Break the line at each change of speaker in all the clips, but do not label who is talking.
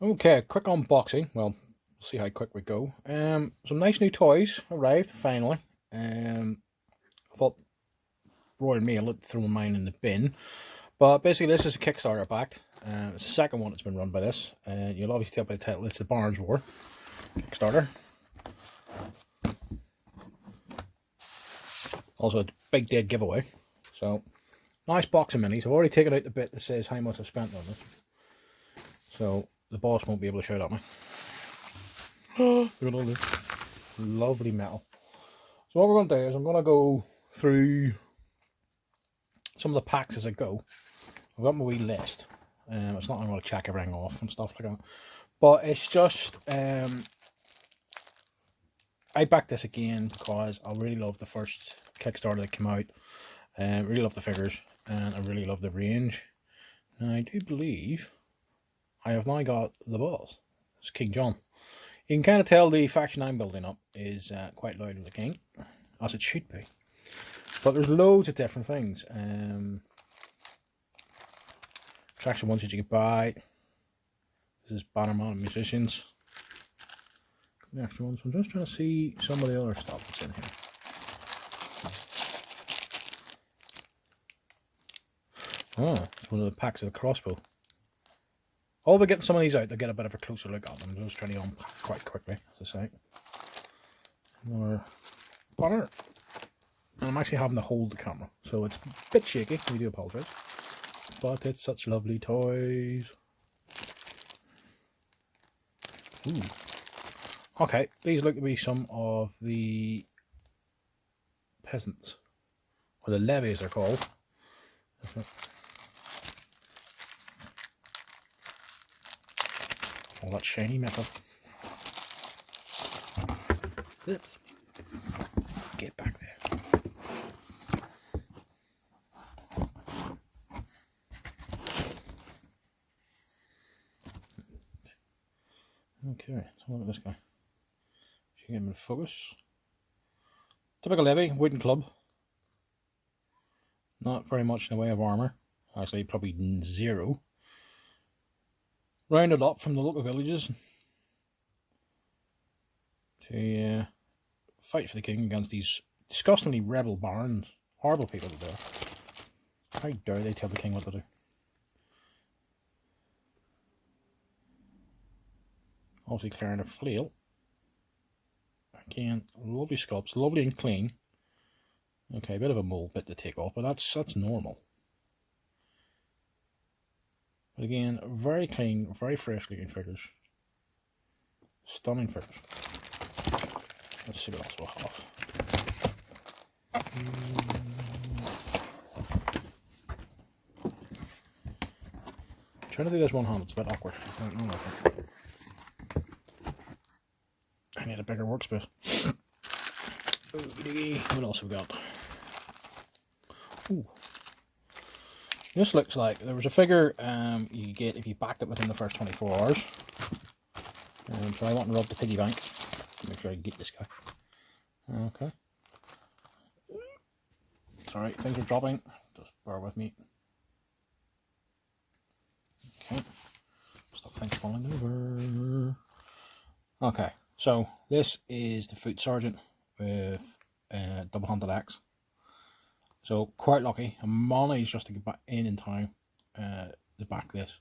Okay, quick unboxing. Well, we'll see how quick we go. Some nice new toys arrived finally. I thought Royal Mail had thrown mine in the bin, but basically this is a Kickstarter backed. It's the second one that's been run by this, and you'll obviously tell by the title it's the Barons War Kickstarter. Also, a big dead giveaway. So, nice box of minis. I've already taken out the bit that says how much I spent on it, so the boss won't be able to shout at me. Look at all this lovely metal. So what we're going to do is I'm going to go through some of the packs as I go. I've got my wee list. It's not I'm going to check everything off and stuff like that, but it's just I backed this again because I really love the first Kickstarter that came out. Really love the figures, and I really love the range. And I do believe I have now got the boss. It's King John. You can kind of tell the faction I'm building up is quite loyal to the king, as it should be. But there's loads of different things. Faction ones that you can buy. This is Bannerman and Musicians. The extra ones. I'm just trying to see some of the other stuff that's in here. Ah, it's one of the packs of the crossbow. I'll be getting some of these out to get a bit of a closer look at them. I'm just trying to unpack quite quickly, as I say. Another banner. And I'm actually having to hold the camera, so it's a bit shaky. We do apologise. But it's such lovely toys. Ooh. Okay, these look to be some of the peasants, or the levies they're called. All that shiny metal. Oops. Get back there. Okay, so look at this guy. Should get him in focus. Typical levy, wooden club. Not very much in the way of armour. Actually, probably zero. Rounded up from the local villages to fight for the king against these disgustingly rebel barons. Horrible people to do. How dare they tell the king what to do? Obviously clearing a flail. Again, lovely sculpts, lovely and clean. Okay, a bit of a mold bit to take off, but that's normal. But again, very clean, very fresh looking figures. Stunning figures. Let's see what else we'll have. Trying to do this one hand, it's a bit awkward. I don't know. I need a bigger workspace. What else have we got? Ooh. This looks like there was a figure you get if you backed it within the first 24 hours. So I want to rob the piggy bank. Make sure I get this guy. Okay. Sorry, things are dropping. Just bear with me. Okay. Stop things falling over. Okay, so this is the foot sergeant with double-handed axe. So quite lucky. I'm managed just to get back in time to back this.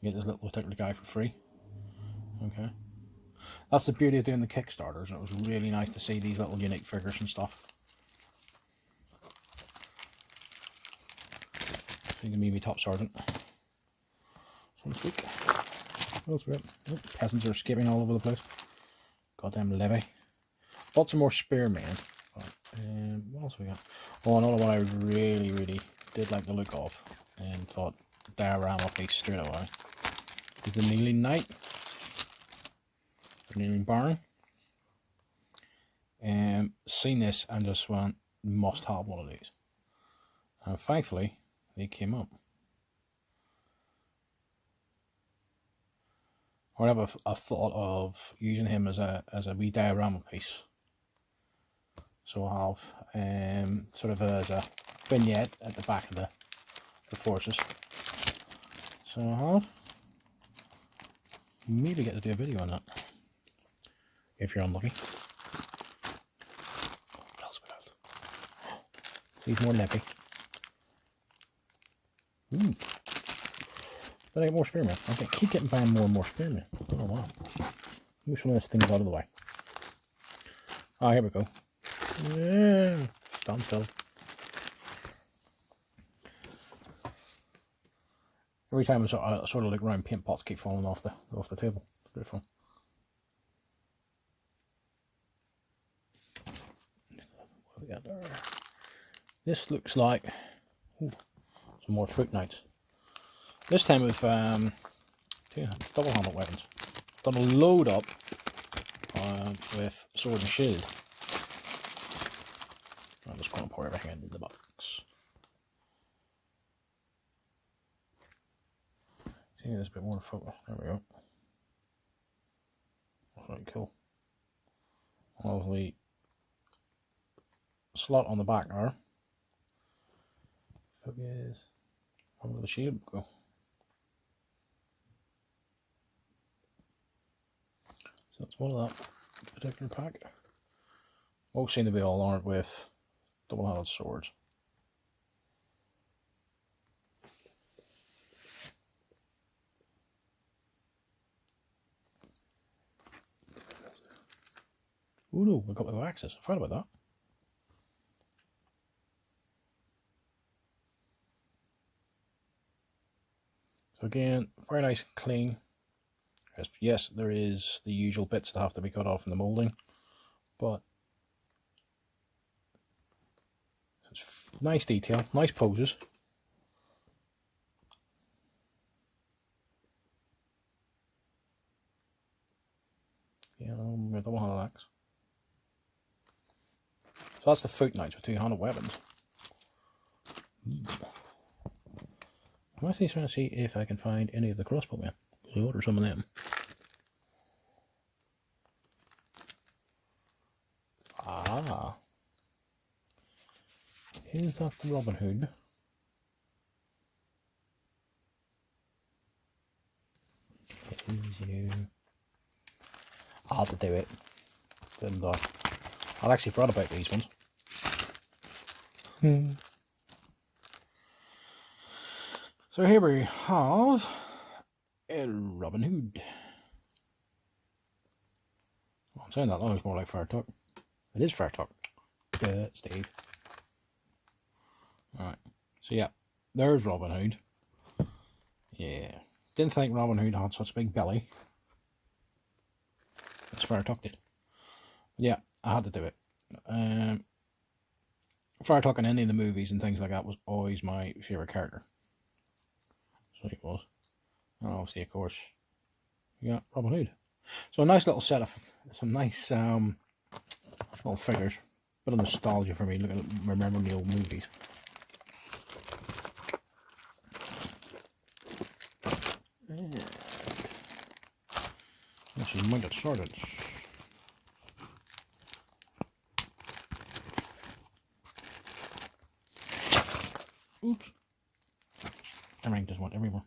Get this little particular guy for free. Okay. That's the beauty of doing the Kickstarters, and it was really nice to see these little unique figures and stuff. You can be my top sergeant, so to speak. What else we got? Oh, peasants are escaping all over the place. Goddamn levy. Lots of more spearmen. What else we got? Oh, another one I really did like the look of and thought diorama piece straight away is the Kneeling Knight. The Kneeling Baron. Seen this and just went, must have one of these. And thankfully, they came up. I have a thought of using him as a wee diorama piece. So I'll have sort of as a vignette at the back of the forces. So I'll have maybe get to do a video on that, if you're unlucky. What else we got? He's more nippy. Ooh. But I get more spearmen. I keep getting buying more and more spearmen. I don't know why. Move some of this things out of the way. Ah, here we go. Yeah, stand still. Every time I sort of look around, paint pots keep falling off the table. It's pretty fun. What do we got there? This looks like some more fruit knights. This time with two double-handed weapons. Done a load up with sword and shield. I'm just going to pour everything into the box. See this bit more focus. There we go. That's really cool. Lovely slot on the back there. Focus. Under the shield go. So that's one of that particular pack. Most seem to be all armed with double-handed swords. Oh no, we've got the axes. I forgot about that. So again, very nice and clean. Yes, there is the usual bits that have to be cut off in the moulding, but it's nice detail, nice poses. Yeah, I don't want an axe. So that's the foot knights with two-handed weapons. I'm actually trying to see if I can find any of the crossbowmen. So order some of them. Ah. Is that the Robin Hood? It is, you know. I had to do it. Didn't I? I'd actually forgot about these ones. So here we have a Robin Hood. Oh, I'm saying that looks more like Fair Tuck. It is Fair Tuck. Steve. Alright. So yeah, there's Robin Hood. Yeah. Didn't think Robin Hood had such a big belly. As Fair Tuck did. Yeah, I had to do it. Fair Tuck in any of the movies and things like that was always my favourite character. So he was. And obviously, of course, you got Robin Hood. So a nice little set of some nice little figures. Bit of nostalgia for me, looking at remembering the old movies. Yeah. This is Mdf Counters. Oops. Everything just went everywhere.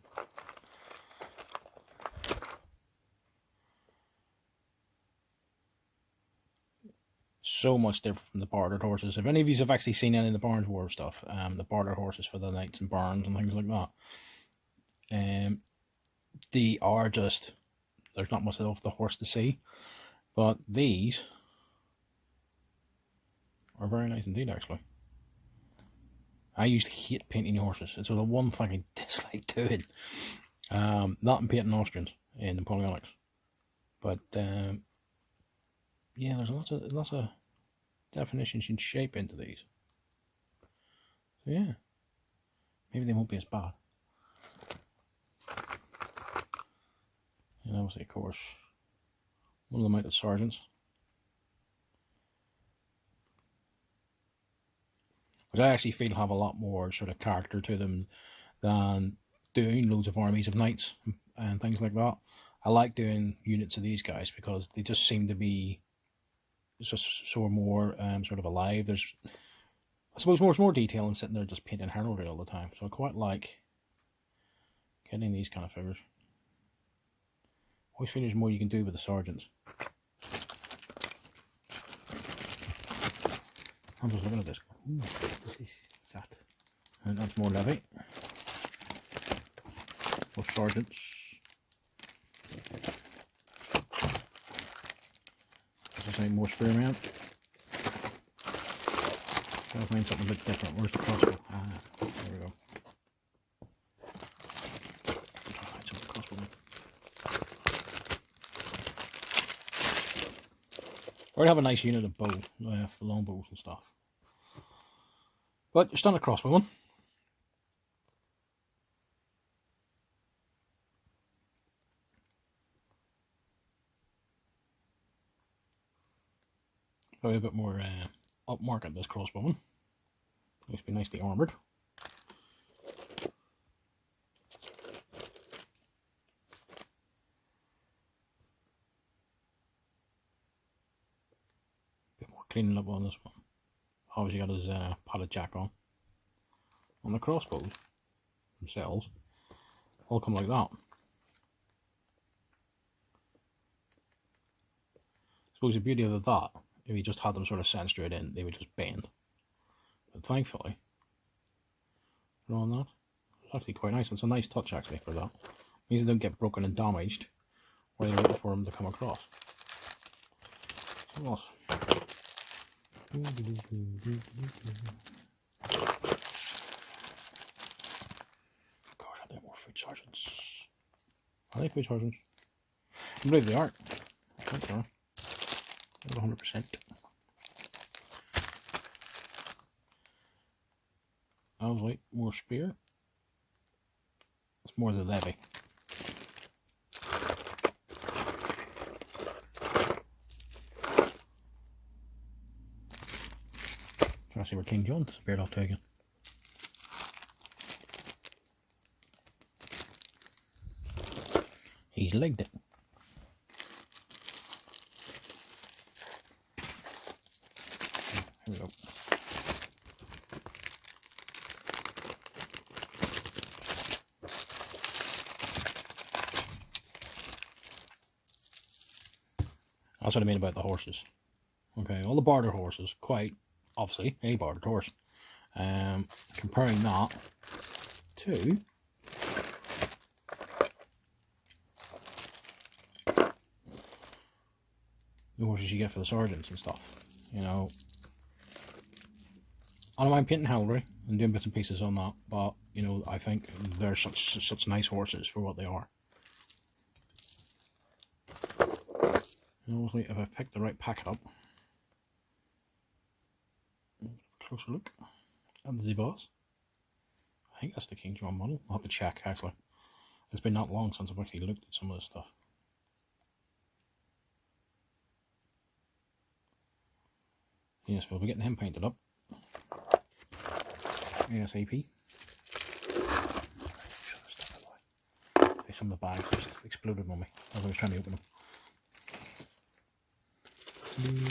So much different from the bartered horses. If any of you have actually seen any of the Barons War stuff, the bartered horses for the knights and barons and things like that, they are just, there's not much of the horse to see, but these are very nice indeed, actually. I used to hate painting horses. It's the one thing I dislike doing. Not in painting Austrians in Napoleonics, but yeah, there's lots of definitions and shape into these. So yeah, maybe they won't be as bad. And obviously, of course, one of the mounted sergeants, which I actually feel have a lot more sort of character to them than doing loads of armies of knights and things like that. I like doing units of these guys because they just seem to be just so more sort of alive. There's, I suppose, more detail than sitting there just painting heraldry all the time. So I quite like getting these kind of figures. always feel there's more you can do with the sergeants. I'm just looking at this. Ooh, what's this? What's that? And that's more levy. More sergeants. As I say, more spearman. Gotta find something a bit different. Where's the crossbow? Ah, there we go. Try to find something crossbow. I already have a nice unit of bow for long bows and stuff. But just on a crossbow one. Probably a bit more upmarket this crossbow one. Needs to be nicely armoured. Bit more cleaning up on this one. Obviously got his padded jack on. On the crossbows themselves, all come like that. I suppose the beauty of that, if you just had them sort of sent straight in, they would just bend. But thankfully, on that, it's actually quite nice. It's a nice touch actually for that. It means they don't get broken and damaged while you're waiting for them to come across. Something else. Gosh, are there more food sergeants? Are they food sergeants? I believe they are. I think they are. 100%. I was like, more spear. It's more the levy. Trying to see where King John disappeared off to again. He's legged it. Here we go. That's what I mean about the horses. Okay, all the bartered horses, quite obviously a bartered horse. Comparing that to the horses you get for the sergeants and stuff. You know, I don't mind painting Hillary and doing bits and pieces on that, but you know, I think they're such nice horses for what they are. And obviously, if I pick the right packet up, closer look at the boss. I think that's the King John model. I'll have to check actually. It's been not long since I've actually looked at some of this stuff. Yes, we'll be getting him painted up ASAP. Some of the bags just exploded on me as I was trying to open them.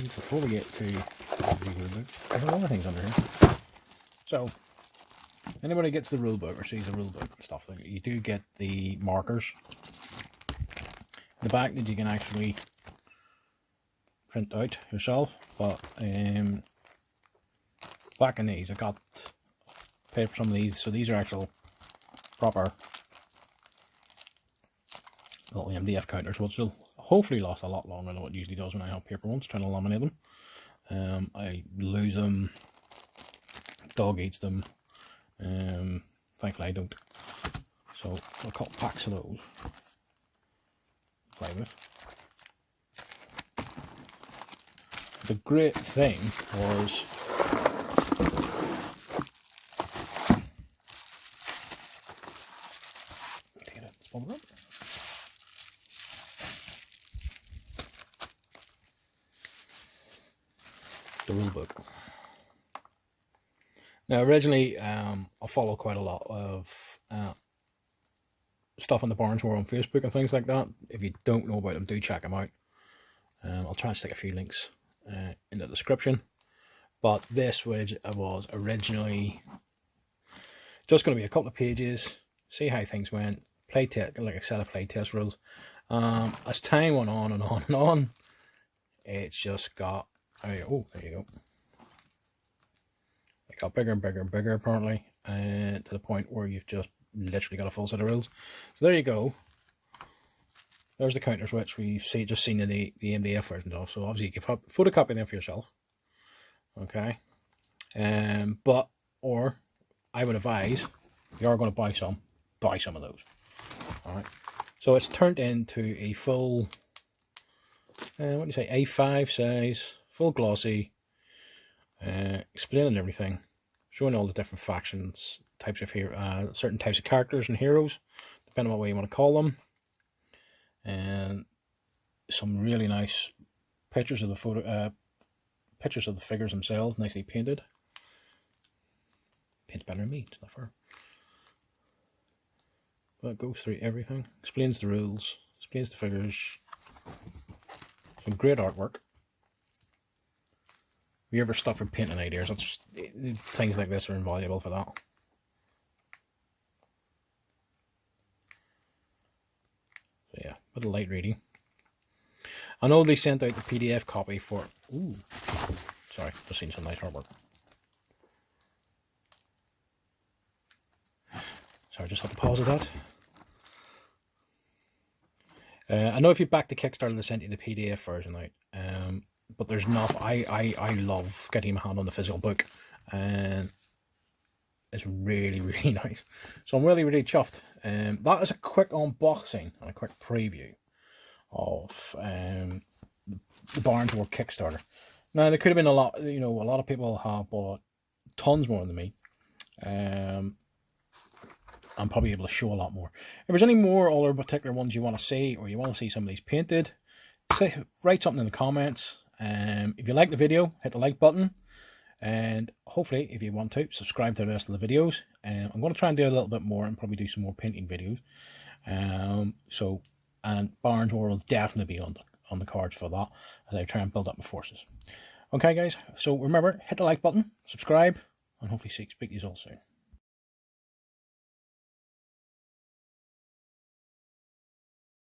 Before we get to there's a lot of things under here. So, anybody gets the rulebook or sees the rulebook and stuff, like you do get the markers in the back that you can actually print out yourself. But back in these, I got paid for some of these, so these are actual proper little Mdf counters, which will hopefully last a lot longer than what it usually does when I have paper ones trying to laminate them. I lose them, dog eats them. Thankfully I don't. So I'll cut packs of those. Play with. The great thing was the rule book. Now originally I follow quite a lot of stuff on the Barons War on Facebook and things like that. If you don't know about them, do check them out. I'll try and stick a few links in the description. But this was originally just going to be a couple of pages, see how things went, play test, like a set of play test rules, As time went on and on and on, it's just got, oh, there you go. It got bigger and bigger and bigger, apparently, and to the point where you've just literally got a full set of rules. So there you go. There's the counters, which we've just seen in the MDF versions of. So obviously you can photocopy them for yourself. Okay. Or I would advise, if you are going to buy some of those. Alright. So it's turned into a full, what do you say, A5 size, full glossy, explaining everything, showing all the different factions, types of certain types of characters and heroes, depending on what way you want to call them, and some really nice pictures of the pictures of the figures themselves, nicely painted. Paints better than me, it's not fair. But it goes through everything, explains the rules, explains the figures. Some great artwork. If you're ever stuck for painting ideas, things like this are invaluable for that. So yeah, a bit of light reading. I know they sent out the PDF copy for... Ooh, sorry, just seen some nice artwork. Sorry, just had to pause at that. I know if you back the Kickstarter, they sent you the PDF version out. But there's not. I love getting my hand on the physical book, and it's really, really nice. So I'm really, really chuffed. That is a quick unboxing and a quick preview of the Barons War Kickstarter. Now there could have been a lot. You know, a lot of people have bought tons more than me. I'm probably able to show a lot more. If there's any more other particular ones you want to see, or you want to see some of these painted, write something in the comments. If you like the video, hit the like button, and hopefully, if you want to, subscribe to the rest of the videos. I'm going to try and do a little bit more and probably do some more painting videos. And Barons War will definitely be on the cards for that, as I try and build up my forces. Okay, guys. So remember, hit the like button, subscribe, and hopefully speak to you all soon.